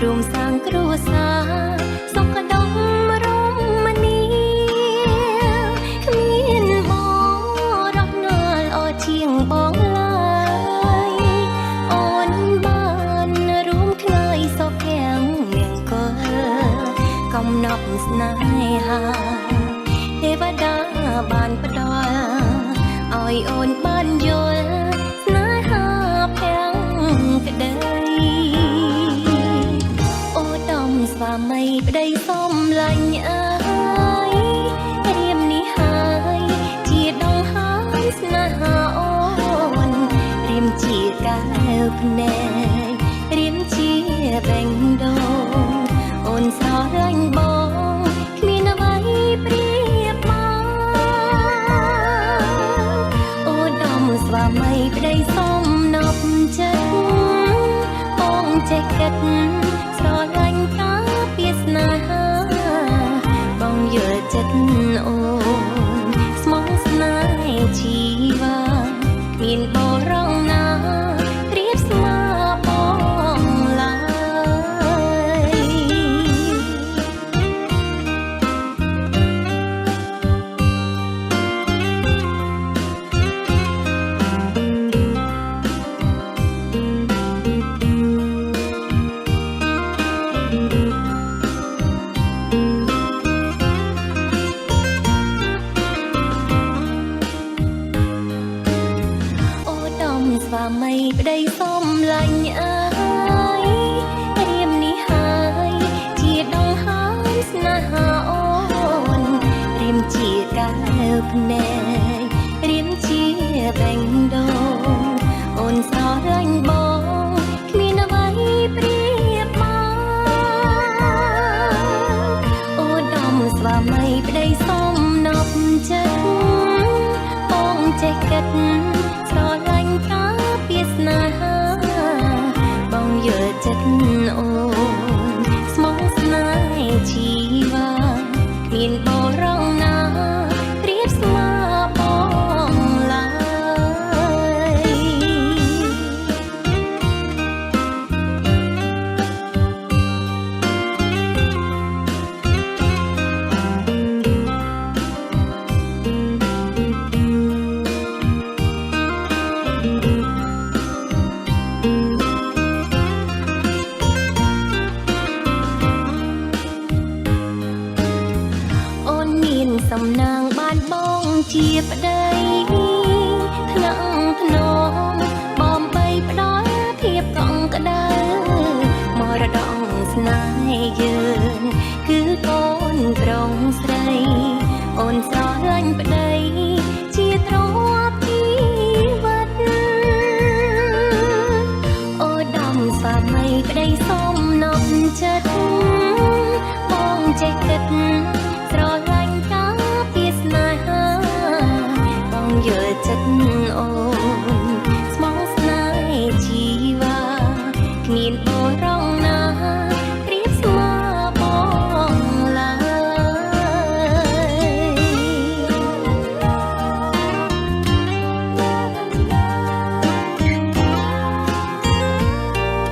រួមសាងគ្រួសារសុខដុមរមនាគ្មានបងរស់នៅល្អជាងបងឡើយអូនបានរួមគ្នាសុខទាំងនាងកលកំណប់ស្នេហាទេវតាបានផ្ដល់ឲ្យអូនបានយល់ស្នេហាភាំងក្ដីអូដំស្វាមីប្ដីសំឡាញ់អើយរៀមនេះហើយជាដងហើយស្នេហាអូនរៀមជាកែវភ្នែករៀមជាបេងដូងអូនស្រឡាញ់បងគ្មានអ្វីប្រៀបមកអូដំស្វាមីប្ដីសំណប់ចិត្តបងចេះគិតស្រឡាញ់តាពីស្នេហាបងយល់ចិត្តអូនស្មោះស្នេហ៍ជីវាគ្មានបរងណាប្រៀបស្មើបងឡើយស្វាមីប្ដីសំឡាញ់អើយរៀមនេះហើយជាដងហើយស្នេហាអូនរៀមជាកែវភ្នែករៀមជាបេងដូងអូនស្រឡាញ់បងគ្មានអ្វីប្រៀបមកអូដំស្វាមីប្ដីសំណប់ចិត្តបងចេះគិតស្រឡាញ់តាពីស្នេហាបងយល់ចិត្តអូនស្មោះស្នេហ៍ជីវាគ្មានបរងណាប្រៀបស្មើបងឡើយសំណាងបានបងជាប្ដីថ្នាក់ថ្នមបំបីផ្ដល់ភាពកក់ក្ដៅមរតកស្នេហ៍យើងគឺកូនប្រុងស្រីអូនស្រឡាញ់ប្ដីជាទ្រព្យជីវិតអូដំស្វាមីប្ដីសំណប់ចិត្តបងចេះគិត